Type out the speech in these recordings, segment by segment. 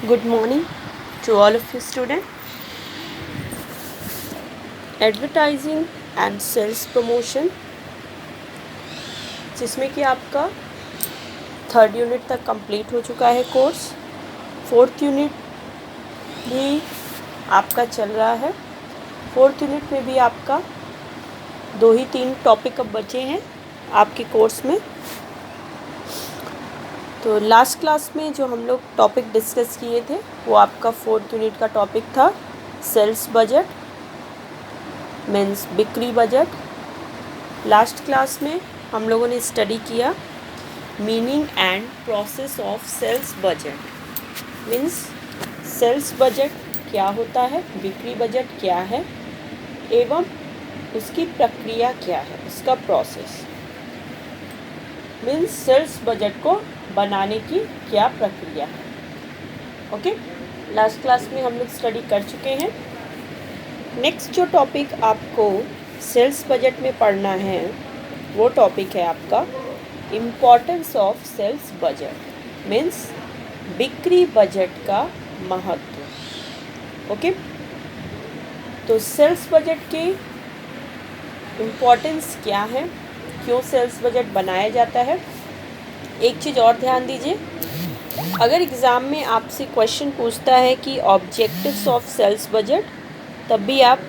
Good morning to all of you students. Advertising and sales promotion, जिसमें कि आपका 3rd unit तक complete हो चुका है कोर्स। 4th यूनिट भी आपका चल रहा है। 4th यूनिट में भी आपका 2 ही 3 टॉपिक अब बचे हैं आपके कोर्स में। तो लास्ट क्लास में जो हम लोग टॉपिक डिस्कस किए थे वो आपका 4th यूनिट का टॉपिक था सेल्स बजट, मीन्स बिक्री बजट। लास्ट क्लास में हम लोगों ने स्टडी किया meaning and process of sales budget, means sales budget क्या होता है, बिक्री बजट क्या है एवं उसकी प्रक्रिया क्या है, उसका प्रोसेस, मीन्स सेल्स बजट को बनाने की क्या प्रक्रिया है। ओके, लास्ट क्लास में हम लोग स्टडी कर चुके हैं। नेक्स्ट जो टॉपिक आपको सेल्स बजट में पढ़ना है वो टॉपिक है आपका importance of sales budget, means बिक्री बजट का महत्व। ओके, तो सेल्स बजट की इम्पोर्टेंस क्या है, क्यों सेल्स बजट बनाया जाता है। एक चीज़ और ध्यान दीजिए, अगर एग्ज़ाम में आपसे क्वेश्चन पूछता है कि ऑब्जेक्टिव्स ऑफ सेल्स बजट, तब भी आप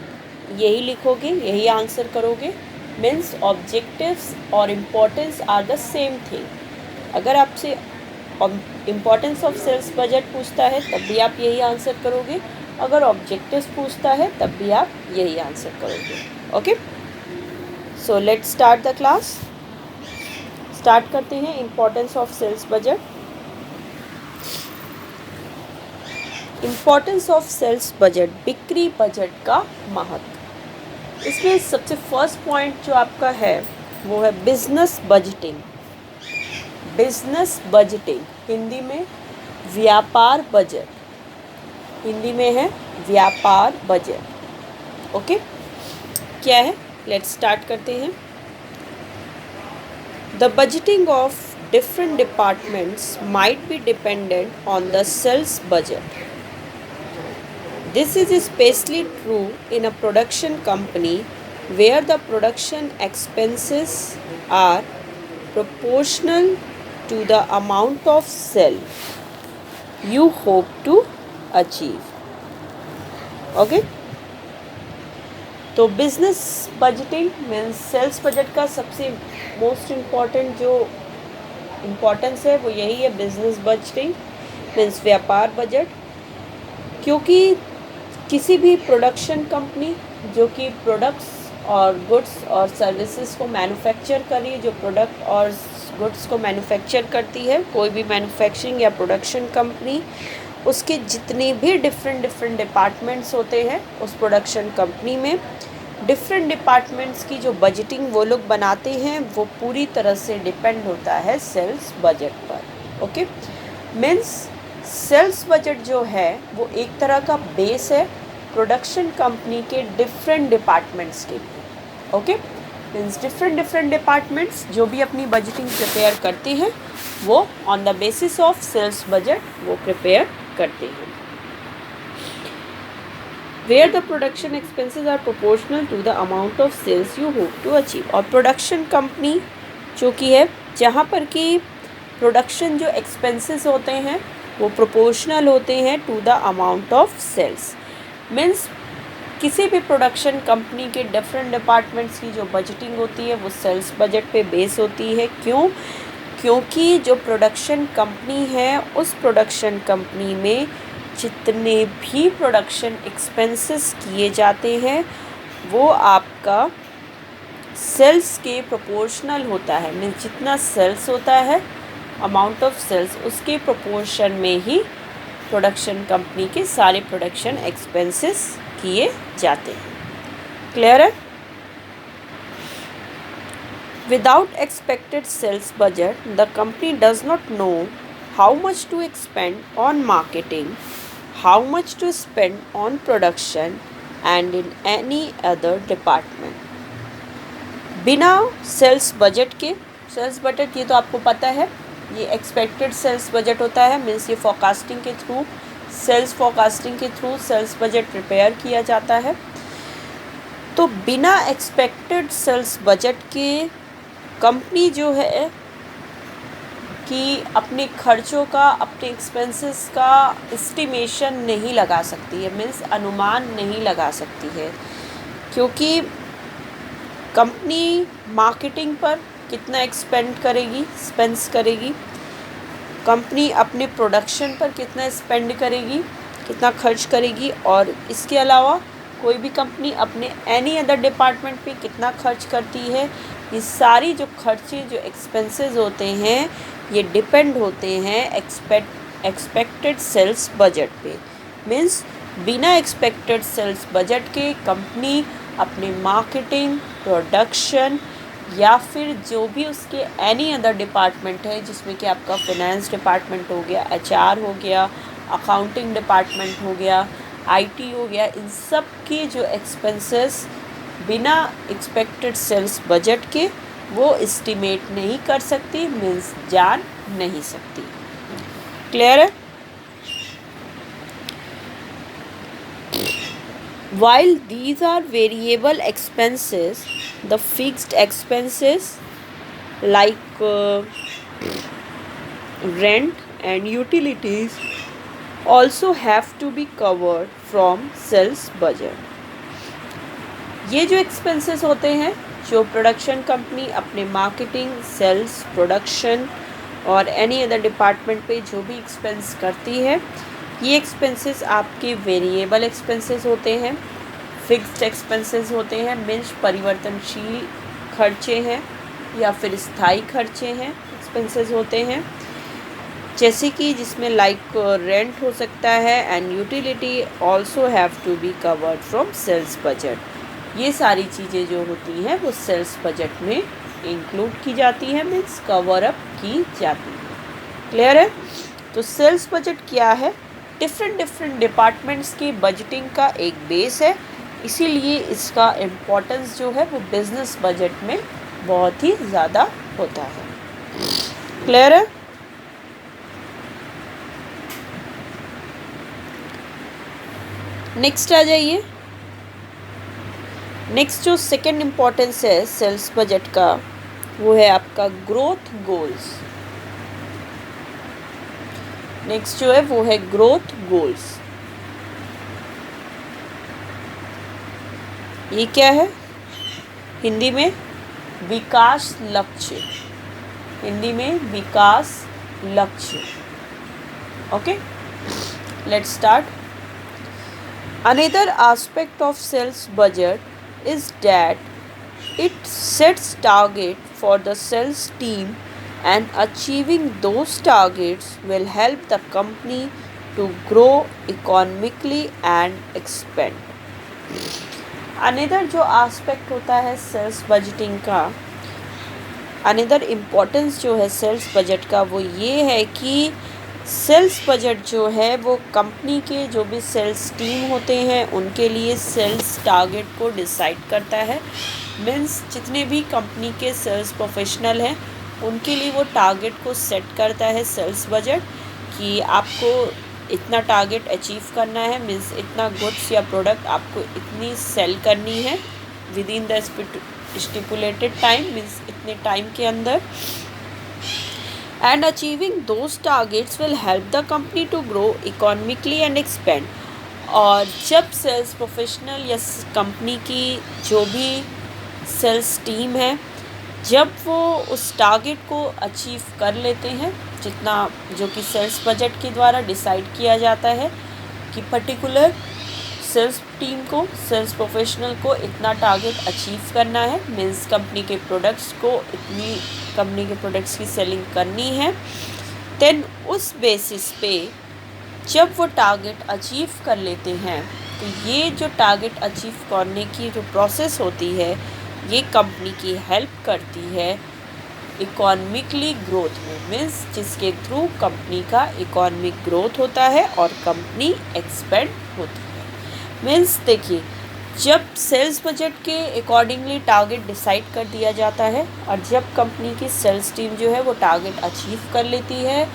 यही लिखोगे, यही आंसर करोगे, मीन्स ऑब्जेक्टिव्स और importance are the same thing. अगर आपसे इम्पोर्टेंस ऑफ सेल्स बजट पूछता है तब भी आप यही आंसर करोगे, अगर ऑब्जेक्टिव्स पूछता है तब भी आप यही आंसर करोगे। Okay, so let's start the class. Start करते हैं importance of sales budget. Importance of sales budget, बिक्री बजट का महत्व। इसमें सबसे फर्स्ट पॉइंट जो आपका है वो है business budgeting. Business budgeting Hindi में व्यापार बजट, हिंदी में है व्यापार बजट। ओके, क्या है, लेट्स स्टार्ट करते हैं। The budgeting of different departments might be dependent on the sales budget. This is especially true in a production company where the production expenses are proportional to the amount of sale you hope to achieve. Okay? तो business budgeting means sales budget का सबसे most important जो importance है वो यही है, business budgeting means व्यापार budget. क्योंकि किसी भी प्रोडक्शन कंपनी जो कि प्रोडक्ट्स और गुड्स और सर्विसेज को मैन्युफैक्चर कर रही है, जो प्रोडक्ट और गुड्स को मैन्युफैक्चर करती है, कोई भी मैन्युफैक्चरिंग या प्रोडक्शन कंपनी, उसके जितने भी डिफरेंट डिपार्टमेंट्स होते हैं उस प्रोडक्शन कंपनी में, डिफरेंट डिपार्टमेंट्स की जो बजटिंग वो लोग बनाते हैं वो पूरी तरह से डिपेंड होता है सेल्स बजट पर। ओके, मीन्स सेल्स बजट जो है वो एक तरह का बेस है प्रोडक्शन कंपनी के डिफरेंट डिपार्टमेंट्स के लिए। ओके, मीन्स डिफरेंट डिपार्टमेंट्स जो भी अपनी बजटिंग प्रिपेयर करते हैं वो on the basis of sales budget वो प्रिपेयर करते हैं। Where the production expenses are proportional to the amount of sales you hope to achieve। और प्रोडक्शन कंपनी जो कि है जहाँ पर कि प्रोडक्शन जो एक्सपेंसेस होते हैं वो प्रोपोर्शनल होते हैं to the amount of sales. Means किसी भी प्रोडक्शन कंपनी के डिफरेंट डिपार्टमेंट्स की जो बजटिंग होती है वो सेल्स बजट पे बेस होती है। क्यों? क्योंकि जो प्रोडक्शन कंपनी है उस प्रोडक्शन कंपनी में जितने भी प्रोडक्शन एक्सपेंसेस किए जाते हैं वो आपका सेल्स के प्रोपोर्शनल होता है। मीन्स जितना सेल्स होता है, अमाउंट ऑफ सेल्स, उसके प्रोपोर्शन में ही प्रोडक्शन कंपनी के सारे प्रोडक्शन एक्सपेंसेस किए जाते हैं। क्लियर है? Without expected sales budget, the company does not know how much to expend on marketing, how much to spend on production and in any other department। बिना sales budget के, sales budget ये तो आपको पता है ये expected sales budget होता है, मीन्स ये फोरकास्टिंग के थ्रू, सेल्स फोरकास्टिंग के थ्रू सेल्स बजट प्रिपेयर किया जाता है। तो बिना एक्सपेक्टेड सेल्स बजट के कंपनी जो है कि अपने खर्चों का, अपने एक्सपेंसेस का एस्टिमेशन नहीं लगा सकती है, मीन्स अनुमान नहीं लगा सकती है, क्योंकि कंपनी मार्केटिंग पर कितना स्पेंस करेगी, कंपनी अपने प्रोडक्शन पर कितना स्पेंड करेगी, कितना खर्च करेगी, और इसके अलावा कोई भी कंपनी अपने एनी अदर डिपार्टमेंट पे कितना खर्च करती है। ये सारी जो खर्चे, जो एक्सपेंसेस होते हैं, ये डिपेंड होते हैं एक्सपेक्टेड सेल्स बजट पे। मीन्स बिना एक्सपेक्टेड सेल्स बजट के कंपनी अपने मार्केटिंग, प्रोडक्शन या फिर जो भी उसके एनी अदर डिपार्टमेंट है, जिसमें कि आपका फाइनेंस डिपार्टमेंट हो गया, HR हो गया, अकाउंटिंग डिपार्टमेंट हो गया, IT हो गया, इन सब के जो एक्सपेंसेस बिना एक्सपेक्टेड सेल्स बजट के वो एस्टिमेट नहीं कर सकती, मीन्स जान नहीं सकती। क्लियर है? While these are variable expenses, the fixed expenses like rent and utilities also have to be covered from sales budget. ये जो एक्सपेंसेस होते हैं, जो प्रोडक्शन कंपनी अपने मार्केटिंग, सेल्स, प्रोडक्शन और एनी अदर डिपार्टमेंट पे जो भी एक्सपेंस करती है, ये एक्सपेंसेस आपके वेरिएबल एक्सपेंसेस होते हैं, फिक्स्ड एक्सपेंसेस होते हैं, मीन्स परिवर्तनशील खर्चे हैं या फिर स्थायी खर्चे हैं, एक्सपेंसेस होते हैं, जैसे कि जिसमें लाइक रेंट हो सकता है and utility also have to be covered from sales budget. ये सारी चीज़ें जो होती हैं वो सेल्स बजट में इंक्लूड की जाती है, मीन्स कवर अप की जाती है। क्लियर है? तो सेल्स बजट क्या है? डिफरेंट डिपार्टमेंट्स की बजटिंग का एक बेस है, इसीलिए इसका इम्पोर्टेंस जो है वो बिजनेस बजट में बहुत ही ज़्यादा होता है। क्लियर है? नेक्स्ट आ जाइए। नेक्स्ट जो सेकंड इम्पोर्टेंस है सेल्स बजट का, वो है आपका ग्रोथ गोल्स। नेक्स्ट जो है वो है ग्रोथ गोल्स। ये क्या है? हिंदी में विकास लक्ष्य, हिंदी में विकास लक्ष्य। Okay, let's start. Another aspect of sales budget is that it sets target for the sales team, and achieving those targets will help the company to grow economically and expand. Another जो aspect होता है sales budgeting का, another importance जो है sales budget का, वो ये है कि सेल्स बजट जो है वो कंपनी के जो भी सेल्स टीम होते हैं उनके लिए सेल्स टारगेट को डिसाइड करता है। मीन्स जितने भी कंपनी के सेल्स प्रोफेशनल हैं उनके लिए वो टारगेट को सेट करता है सेल्स बजट, कि आपको इतना टारगेट अचीव करना है, मीन्स इतना गुड्स या प्रोडक्ट आपको इतनी सेल करनी है with in the stipulated time, means इतने टाइम के अंदर। And achieving those targets will help the company to grow economically and expand. और जब सेल्स प्रोफेशनल या कंपनी की जो भी सेल्स टीम है, जब वो उस टारगेट को अचीव कर लेते हैं, जितना जो कि सेल्स बजट के द्वारा डिसाइड किया जाता है कि पर्टिकुलर सेल्स टीम को, सेल्स प्रोफेशनल को इतना टारगेट अचीव करना है, मीन्स कंपनी के प्रोडक्ट्स को इतनी, कंपनी के प्रोडक्ट्स की सेलिंग करनी है, देन उस बेसिस पे जब वो टारगेट अचीव कर लेते हैं, तो ये जो टारगेट अचीव करने की जो प्रोसेस होती है, ये कंपनी की हेल्प करती है इकोनॉमिकली ग्रोथ में, मीन्स जिसके थ्रू कंपनी का इकोनॉमिक ग्रोथ होता है और कंपनी एक्सपेंड होती है। मीन्स देखिए, जब सेल्स बजट के अकॉर्डिंगली टारगेट डिसाइड कर दिया जाता है और जब कंपनी की सेल्स टीम जो है वो टारगेट अचीव कर लेती है,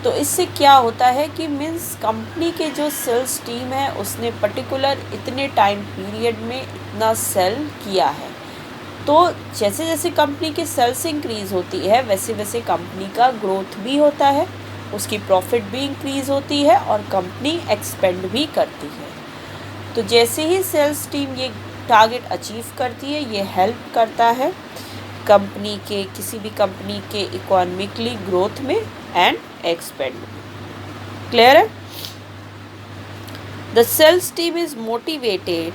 तो इससे क्या होता है कि मीन्स कंपनी के जो सेल्स टीम है उसने पर्टिकुलर इतने टाइम पीरियड में इतना सेल किया है। तो जैसे जैसे कंपनी की सेल्स इंक्रीज़ होती है वैसे वैसे कंपनी का ग्रोथ भी होता है, उसकी प्रॉफिट भी इंक्रीज़ होती है और कंपनी एक्सपेंड भी करती है। तो जैसे ही सेल्स टीम ये टारगेट अचीव करती है, ये हेल्प करता है कंपनी के किसी भी कंपनी के इकोनॉमिकली ग्रोथ में एंड एक्सपेंड में। क्लियर है? The sales team is motivated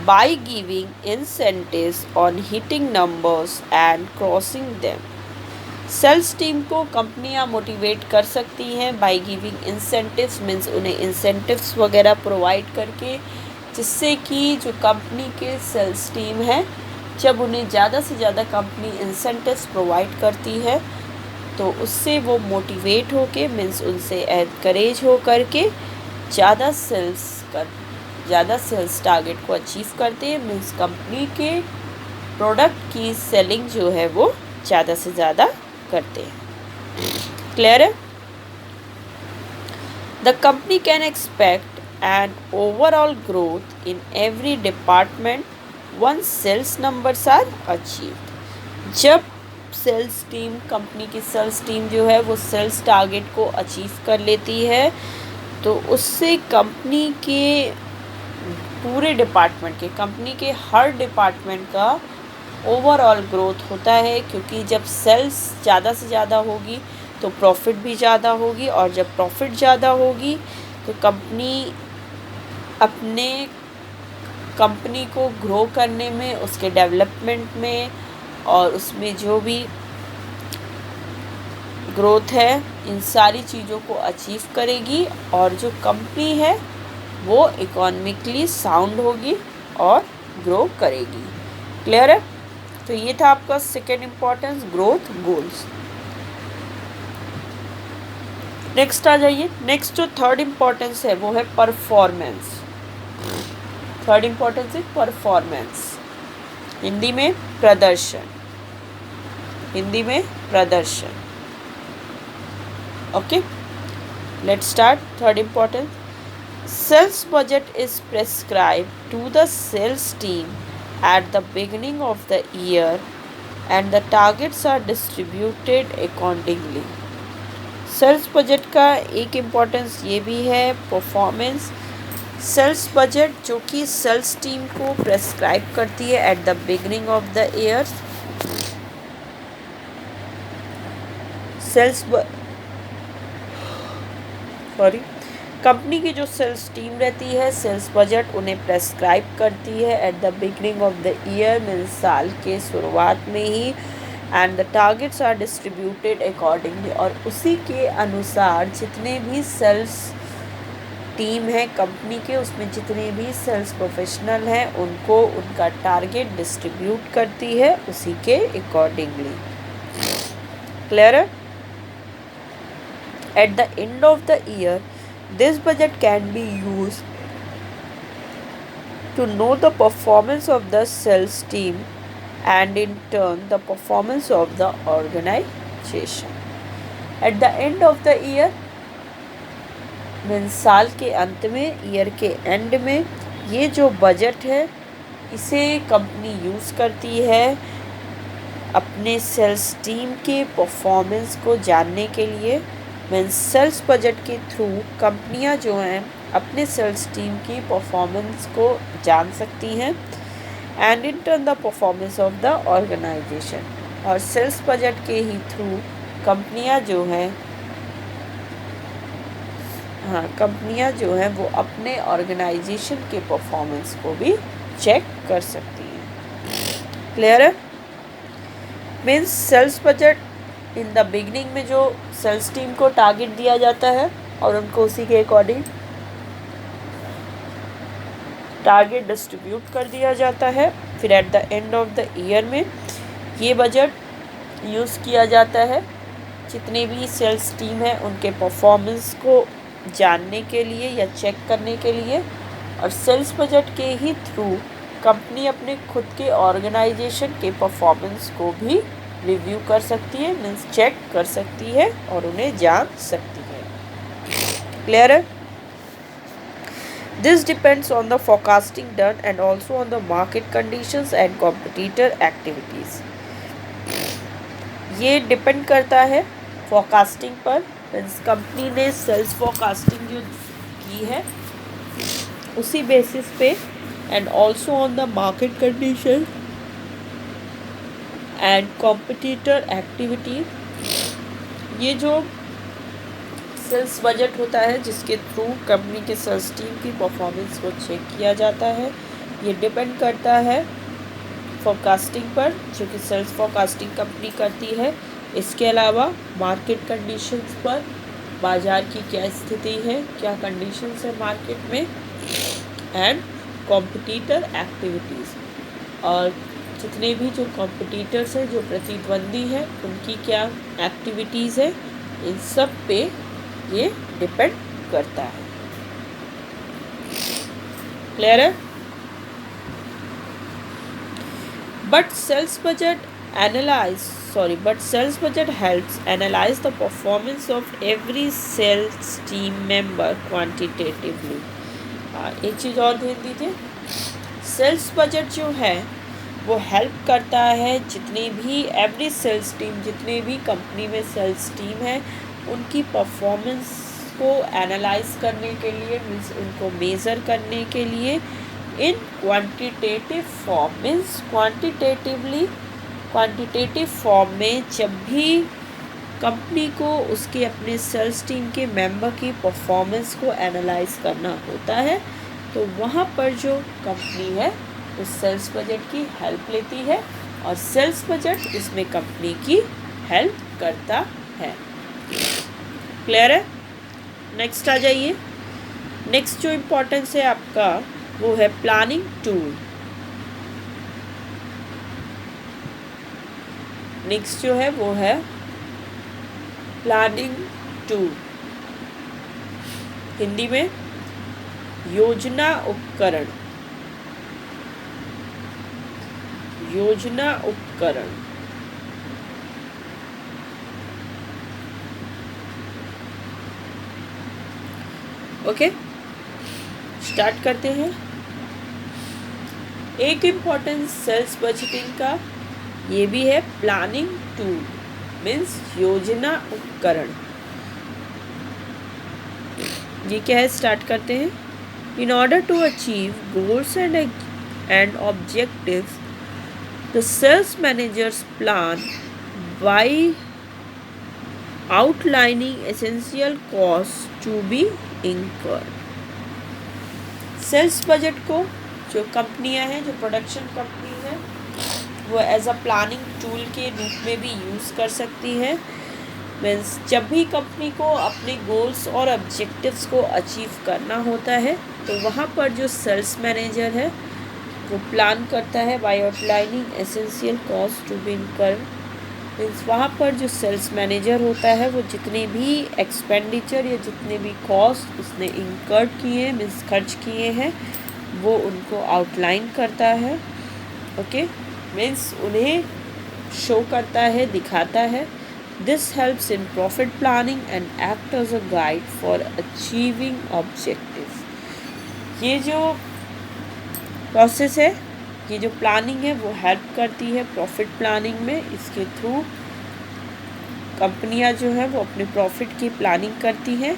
by giving incentives on hitting numbers and crossing them. Sales team को कंपनियां मोटिवेट कर सकती हैं बाय गिविंग इंसेंटिव्स, मीन्स उन्हें इंसेंटिव्स वगैरह प्रोवाइड करके, जिससे कि जो कंपनी के सेल्स टीम है जब उन्हें ज़्यादा से ज़्यादा कंपनी इंसेंटिव्स प्रोवाइड करती है तो उससे वो मोटिवेट होके, मीन्स उनसे एनकरेज हो करके ज़्यादा सेल्स टारगेट को अचीव करते हैं। मीन्स कंपनी के प्रोडक्ट की सेलिंग जो है वो ज़्यादा से ज़्यादा करते हैं। क्लियर है? The company can expect an overall growth in every department once sales numbers are achieved. जब सेल्स टीम, कंपनी की सेल्स टीम जो है वो सेल्स टारगेट को अचीव कर लेती है तो उससे कंपनी के पूरे डिपार्टमेंट के, कंपनी के हर डिपार्टमेंट का ओवरऑल ग्रोथ होता है, क्योंकि जब सेल्स ज़्यादा से ज़्यादा होगी तो प्रॉफिट भी ज़्यादा होगी और जब प्रॉफिट ज़्यादा होगी तो कंपनी को ग्रो करने में, उसके डेवलपमेंट में और उसमें जो भी ग्रोथ है इन सारी चीज़ों को अचीव करेगी और जो कंपनी है वो इकोनॉमिकली साउंड होगी और ग्रो करेगी। क्लियर है? तो ये था आपका second importance, growth goals. Next आ जाइए। नेक्स्ट जो थर्ड इम्पॉर्टेंस है वो है परफॉर्मेंस। थर्ड इम्पॉर्टेंस है परफॉर्मेंस, हिंदी में प्रदर्शन। हिंदी में प्रदर्शन। Okay, let's start. Third importance, sales budget is prescribed to the sales team at the beginning of the year and the targets are distributed accordingly. Sales budget का एक importance ये भी है परफॉर्मेंस। सेल्स बजट जो कि sales team को prescribe करती है at the beginning of the year. Company की जो सेल्स टीम रहती है, सेल्स बजट उन्हें प्रेस्क्राइब करती है at the beginning of the year, means साल के शुरुआत में ही, and the targets are distributed accordingly, और उसी के अनुसार जितने भी सेल्स टीम है कंपनी के, उसमें जितने भी सेल्स प्रोफेशनल हैं उनको उनका टारगेट डिस्ट्रीब्यूट करती है उसी के अकॉर्डिंगली। क्लियर है? At the end of the year this budget can be used to know the performance of the sales team and in turn the performance of the organization. At the end of the year means साल के अंत में, year के and में, ये जो budget है इसे कंपनी यूज़ करती है अपने सेल्स टीम के परफॉर्मेंस को जानने के लिए। मीन्स सेल्स बजट के थ्रू कंपनियां जो हैं अपने सेल्स टीम की परफॉर्मेंस को जान सकती हैं and in turn the performance of the organisation. और सेल्स बजट के ही थ्रू कंपनियां जो हैं वो अपने ऑर्गेनाइजेशन के परफॉर्मेंस को भी चेक कर सकती हैं। क्लियर है? Means sales budget in the beginning में जो सेल्स टीम को टारगेट दिया जाता है और उनको उसी के अकॉर्डिंग टारगेट डिस्ट्रीब्यूट कर दिया जाता है। फिर at the end of the year में ये बजट यूज़ किया जाता है जितने भी सेल्स टीम है उनके परफॉर्मेंस को जानने के लिए या चेक करने के लिए और सेल्स बजट के ही थ्रू कंपनी अपने खुद के ऑर्गेनाइजेशन के परफॉर्मेंस को भी रिव्यू कर सकती है, मीन्स चेक कर सकती है और उन्हें जान सकती है। क्लियर है? This depends on the forecasting done and also on the market conditions and competitor activities. ये डिपेंड करता है फोरकास्टिंग पर, मीन्स कंपनी ने सेल्स फोरकास्टिंग जो की है उसी बेसिस पे, and also on the market condition and competitor activity. ये जो सेल्स बजट होता है जिसके थ्रू कंपनी के सेल्स टीम की परफॉर्मेंस को चेक किया जाता है, ये डिपेंड करता है फोरकास्टिंग पर, जो कि सेल्स फोरकास्टिंग कंपनी करती है। इसके अलावा मार्केट कंडीशंस पर, बाज़ार की क्या स्थिति है, क्या कंडीशंस है मार्केट में, एंड कॉम्पिटिटर एक्टिविटीज़, और जितने भी जो कॉम्पिटिटर्स हैं, जो प्रतिद्वंदी हैं, उनकी क्या एक्टिविटीज़ है, इन सब पे ये डिपेंड करता है। क्लियर है? But sales budget helps analyze the performance of every sales team member quantitatively. एक चीज़ और ध्यान दीजिए, सेल्स बजट जो है वो हेल्प करता है जितने भी एवरी सेल्स टीम, जितने भी कंपनी में सेल्स टीम है, उनकी परफॉर्मेंस को एनालाइज करने के लिए, मीन्स उनको मेज़र करने के लिए इन quantitative form, means quantitative form में जब भी कंपनी को उसके अपने सेल्स टीम के मेंबर की परफॉर्मेंस को एनालाइज करना होता है, तो वहाँ पर जो कंपनी है उस सेल्स बजट की हेल्प लेती है, और सेल्स बजट इसमें कंपनी की हेल्प करता है। क्लियर है? नेक्स्ट आ जाइए। नेक्स्ट जो इम्पोर्टेंस है आपका वो है प्लानिंग टूल। नेक्स्ट जो है वो है प्लानिंग टूल, हिंदी में योजना उपकरण। योजना उपकरण। ओके, स्टार्ट करते हैं। एक इम्पॉर्टेंस सेल्स बजटिंग का ये भी है प्लानिंग टूल, मीन्स योजना उपकरण। ये क्या है, स्टार्ट करते हैं। In order to achieve goals and objectives the sales managers plan by outlining essential cost to be incurred. Sales budget को जो कंपनियां हैं, जो प्रोडक्शन कंपनी है, वो एज अ प्लानिंग टूल के रूप में भी यूज़ कर सकती है। मीन्स जब भी कंपनी को अपने गोल्स और ऑब्जेक्टिव्स को अचीव करना होता है, तो वहाँ पर जो सेल्स मैनेजर है वो प्लान करता है by outlining essential cost to be incurred. Means वहाँ पर जो सेल्स मैनेजर होता है वो जितने भी एक्सपेंडिचर या जितने भी कॉस्ट उसने इंकर्ड किए, मीन्स खर्च किए हैं, वो उनको आउटलाइन करता है। ओके, मीन्स उन्हें शो करता है, दिखाता है। This helps in profit planning and act as a guide for achieving objective. ये जो प्रोसेस है, ये जो प्लानिंग है, वो हेल्प करती है प्रॉफिट प्लानिंग में। इसके थ्रू कंपनियां जो हैं वो अपने प्रॉफिट की प्लानिंग करती हैं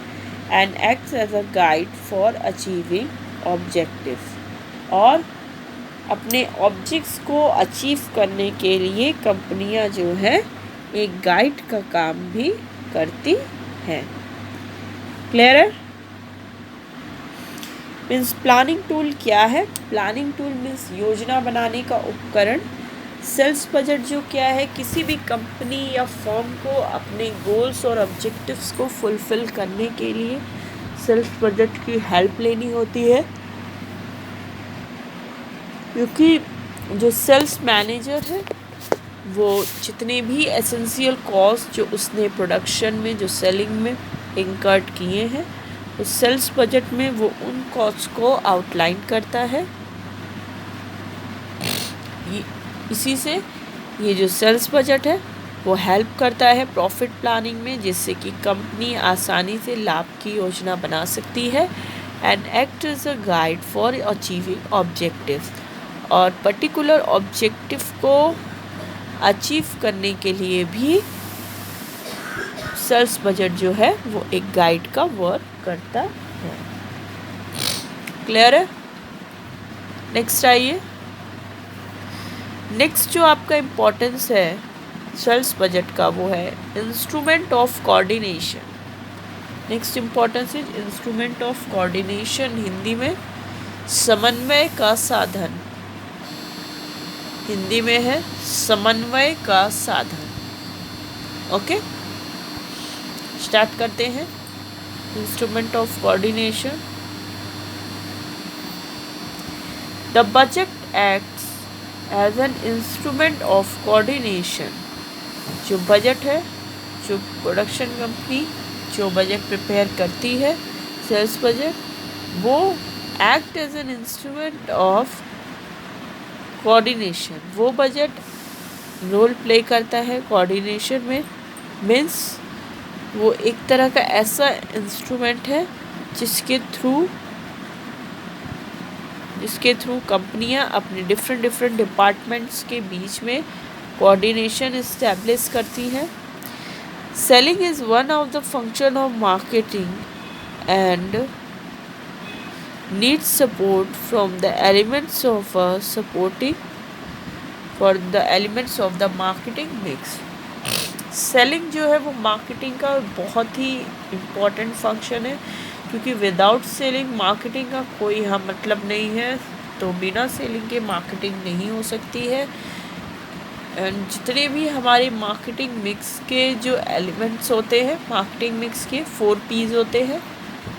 and acts as a guide for achieving objective, और अपने ऑब्जेक्ट्स को अचीव करने के लिए कंपनियां जो है एक गाइड का काम भी करती हैं। क्लियर है? मीन्स प्लानिंग टूल क्या है? प्लानिंग टूल मीन्स योजना बनाने का उपकरण। सेल्स बजट जो क्या है, किसी भी कंपनी या फर्म को अपने गोल्स और ऑब्जेक्टिव्स को फुलफिल करने के लिए सेल्स बजट की हेल्प लेनी होती है, क्योंकि जो सेल्स मैनेजर है वो जितने भी एसेंशियल कॉस्ट जो उसने प्रोडक्शन में, जो सेलिंग में इंकर्ड किए हैं, उस सेल्स बजट में वो उन कॉस्ट को आउटलाइन करता है। इसी से ये जो सेल्स बजट है वो हेल्प करता है प्रॉफिट प्लानिंग में, जिससे कि कंपनी आसानी से लाभ की योजना बना सकती है। And act is a guide for achieving objectives, और पर्टिकुलर ऑब्जेक्टिव को अचीव करने के लिए भी सेल्स बजट जो है वो एक गाइड का वर्क करता है। क्लियर है? नेक्स्ट आइए। नेक्स्ट जो आपका इम्पोर्टेंस है सेल्स बजट का वो है instrument of coordination. Next importance is instrument of coordination, Hindi में समन्वय का साधन। हिंदी में है समन्वय का साधन। ओके, स्टार्ट करते हैं। Instrument of coordination. The budget acts as an instrument of coordination. जो बजट है, जो प्रोडक्शन कंपनी जो बजट प्रिपेयर करती है, सेल्स बजट, वो act as an instrument of coordination. वो बजट रोल प्ले करता है कोऑर्डिनेशन में। मीन्स वो एक तरह का ऐसा इंस्ट्रूमेंट है जिसके थ्रू कंपनियां अपने डिफरेंट डिपार्टमेंट्स के बीच में कोऑर्डिनेशन इस्टेब्लिश करती हैं। Selling is one of the function of marketing and needs support from the elements of the marketing mix. Selling जो है वो मार्केटिंग का बहुत ही इम्पॉर्टेंट फंक्शन है, क्योंकि विदाउट सेलिंग मार्केटिंग का कोई मतलब नहीं है। तो बिना सेलिंग के मार्केटिंग नहीं हो सकती है। एंड जितने भी हमारे मार्केटिंग मिक्स के जो एलिमेंट्स होते हैं, मार्केटिंग मिक्स के 4 P's होते हैं।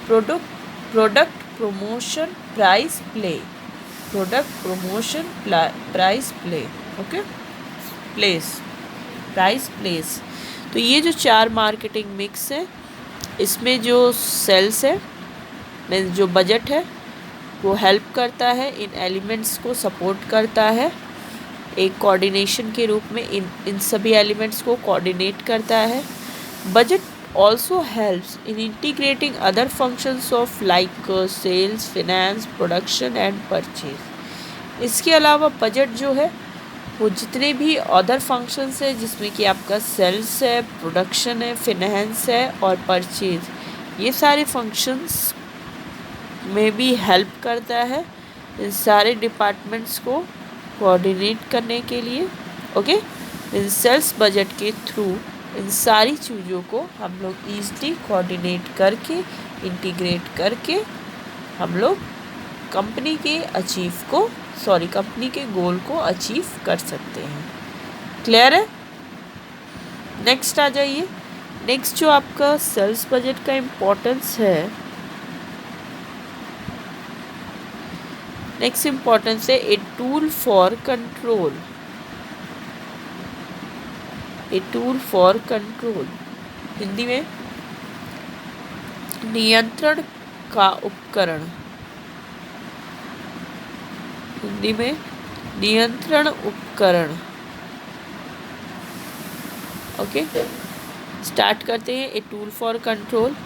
Product, promotion, price, play. Product, promotion, price, play. Okay, price, place. तो ये जो 4 मार्केटिंग मिक्स है, इसमें जो सेल्स है, मीन्स जो बजट है, वो हेल्प करता है, इन एलिमेंट्स को सपोर्ट करता है एक कोऑर्डिनेशन के रूप में। इन सभी एलिमेंट्स को कोऑर्डिनेट करता है। Budget also helps in integrating other functions of like sales, finance, production and purchase. इसके अलावा बजट जो है वो जितने भी अदर फंक्शंस है, जिसमें कि आपका सेल्स है, प्रोडक्शन है, फिनेंस है और परचेज, ये सारे फंक्शंस में भी हेल्प करता है इन सारे डिपार्टमेंट्स को कोऑर्डिनेट करने के लिए। ओके, इन सेल्स बजट के थ्रू इन सारी चीज़ों को हम लोग ईज़िली कोऑर्डिनेट करके, इंटीग्रेट करके हम लोग कंपनी के गोल को अचीव कर सकते हैं। क्लियर है? नेक्स्ट आ जाइए। नेक्स्ट जो आपका सेल्स बजट का इम्पोर्टेंस है, नेक्स्ट इम्पोर्टेंस है a tool for control. A tool for control, Hindi में नियंत्रण का उपकरण। हिंदी में नियंत्रण उपकरण। ओके, स्टार्ट करते हैं। A tool for control,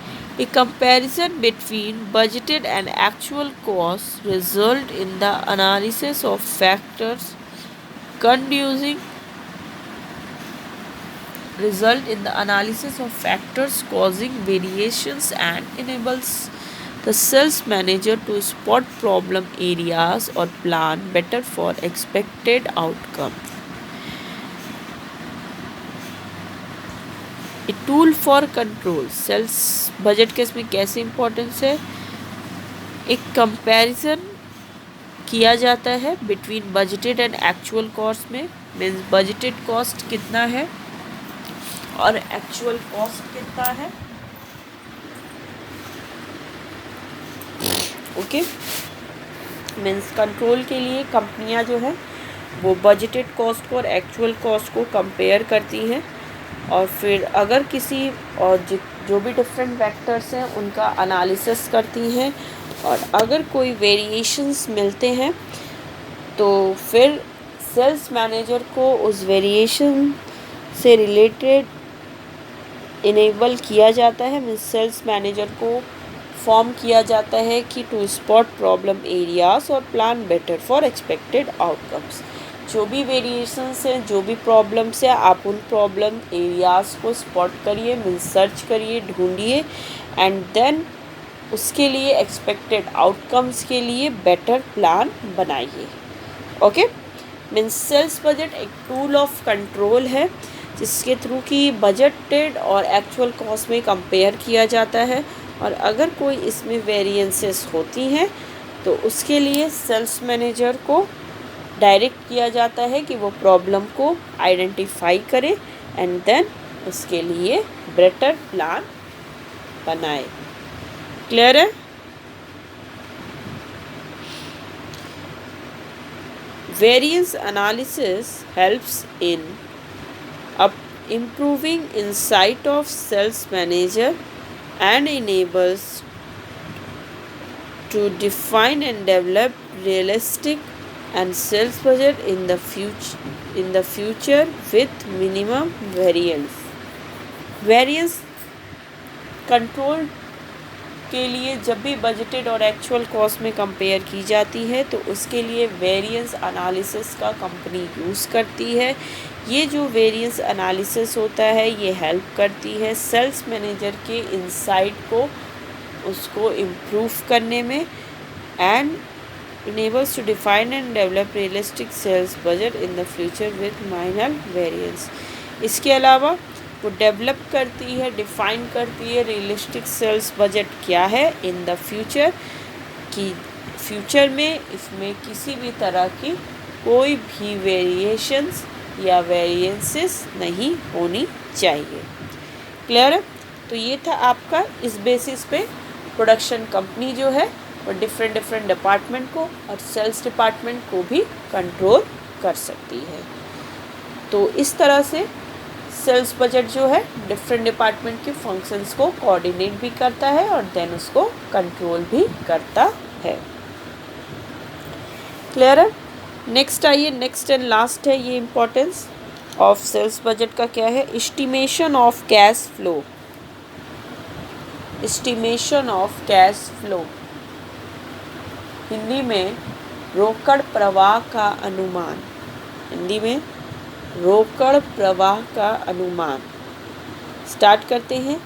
A comparison between budgeted and actual cost result in the analysis of factors causing variations and enables the sales manager to spot problem areas or plan better for expected outcome. A tool for control, sales budget के इसमें कैसे importance है? एक comparison किया जाता है between budgeted and actual cost में। Means budgeted cost कितना है और एक्चुअल कॉस्ट कितना है। ओके, मीन्स कंट्रोल के लिए कंपनियां जो है वो बजटेड कॉस्ट को और एक्चुअल कॉस्ट को कंपेयर करती हैं, और फिर अगर किसी जो भी डिफरेंट फैक्टर्स हैं उनका एनालिसिस करती हैं, और अगर कोई वेरिएशंस मिलते हैं तो फिर सेल्स मैनेजर को उस वेरिएशन से रिलेटेड इनेबल किया जाता है, मीन्स सेल्स मैनेजर को फॉर्म किया जाता है कि टू स्पॉट प्रॉब्लम एरियाज और plan better for expected outcomes. जो भी वेरिएशंस हैं, जो भी प्रॉब्लम्स हैं, आप उन प्रॉब्लम एरियाज़ को स्पॉट करिए, मीन्स सर्च करिए, ढूंढिए, एंड देन उसके लिए एक्सपेक्टेड आउटकम्स के लिए बेटर प्लान बनाइए। ओके, मीन्स सेल्स बजट एक टूल ऑफ कंट्रोल है जिसके थ्रू कि बजटेड और एक्चुअल कॉस्ट में कंपेयर किया जाता है, और अगर कोई इसमें वेरिएंसेस होती हैं तो उसके लिए सेल्स मैनेजर को डायरेक्ट किया जाता है कि वो प्रॉब्लम को आइडेंटिफाई करे एंड देन उसके लिए बेटर प्लान बनाए। क्लियर है? Variance analysis helps in improving insight of sales manager and enables to define and develop realistic and sales budget in the future with minimum variance. Variance control के लिए जब भी budgeted और actual cost में compare की जाती है तो उसके लिए वेरिएंस एनालिसिस का कंपनी यूज़ करती है। ये जो वेरिएंस एनालिसिस होता है ये हेल्प करती है सेल्स मैनेजर के इंसाइट को उसको इम्प्रूव करने में, and enables to define and develop realistic sales budget in the future with minor variance. इसके अलावा वो डेवलप करती है, डिफ़ाइन करती है रियलिस्टिक सेल्स बजट क्या है इन द फ्यूचर, कि फ्यूचर में इसमें किसी भी तरह की कोई भी वेरिएशंस या वेरिएंसेस नहीं होनी चाहिए। क्लियर है? तो ये था आपका, इस बेसिस पे प्रोडक्शन कंपनी जो है वो डिफरेंट डिपार्टमेंट को और सेल्स डिपार्टमेंट को भी कंट्रोल कर सकती है। तो इस तरह से सेल्स बजट जो है डिफरेंट डिपार्टमेंट के फंक्शंस को कोऑर्डिनेट भी करता है और देन उसको कंट्रोल भी करता है। क्लियर है? नेक्स्ट आइए, नेक्स्ट एंड लास्ट है ये इम्पोर्टेंस ऑफ सेल्स बजट का क्या है, estimation of cash flow. Estimation of cash flow Hindi में रोकड़ प्रवाह का अनुमान, हिंदी में रोकड़ प्रवाह का अनुमान। स्टार्ट करते हैं,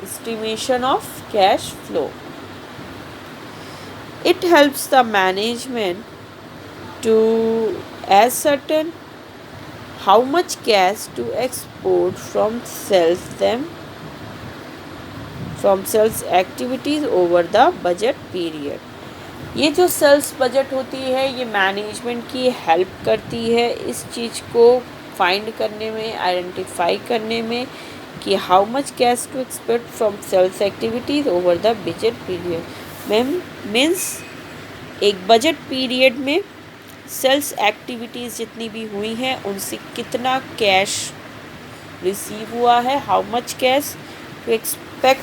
estimation of cash flow. It helps the management to ascertain how much cash to export from sales activities over the budget period. ये जो सेल्स बजट होती है ये मैनेजमेंट की हेल्प करती है इस चीज़ को फाइंड करने में, आइडेंटिफाई करने में कि how much cash to expect from sales activities over the budget period. Means एक बजट पीरियड में सेल्स एक्टिविटीज़ जितनी भी हुई हैं उनसे कितना कैश रिसीव हुआ है, how much cash to expect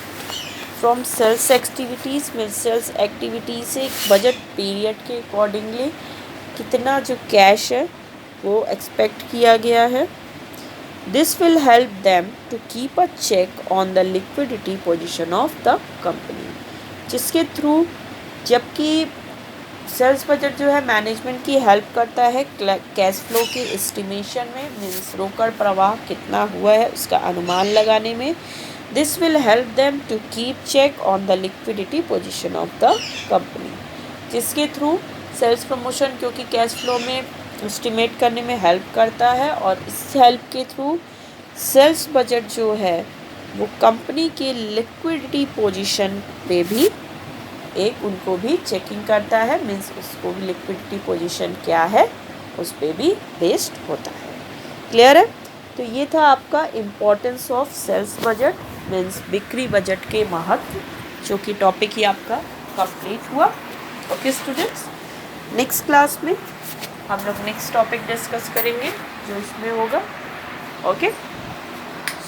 from sales activities. में सेल्स एक्टिविटीज़ से बजट पीरियड के अकॉर्डिंगली कितना जो कैश है वो एक्सपेक्ट किया गया है। This will help them to keep a check on the liquidity position of the company, जिसके थ्रू जबकि सेल्स बजट जो है मैनेजमेंट की हेल्प करता है कैश फ्लो के एस्टिमेशन में, मीन्स रोकड़ प्रवाह कितना हुआ है उसका अनुमान लगाने में। This will help them to keep check on the liquidity position of the company, जिसके थ्रू सेल्स प्रमोशन क्योंकि कैश फ्लो में एस्टिमेट करने में हेल्प करता है, और इस हेल्प के थ्रू सेल्स बजट जो है वो कंपनी के लिक्विडिटी पोजीशन पे भी एक उनको भी चेकिंग करता है, मीन्स उसको भी लिक्विडिटी पोजीशन क्या है उस पर भी बेस्ड होता है। क्लियर है? तो ये था आपका importance of sales budget means बिक्री बजट के महत्व, जो कि टॉपिक ही आपका कंप्लीट हुआ। ओके स्टूडेंट्स, नेक्स्ट क्लास में हम लोग नेक्स्ट टॉपिक डिस्कस करेंगे जो इसमें होगा। Okay,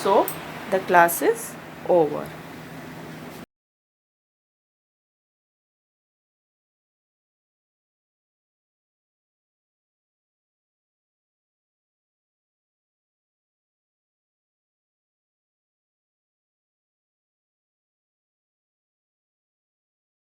so the class is over.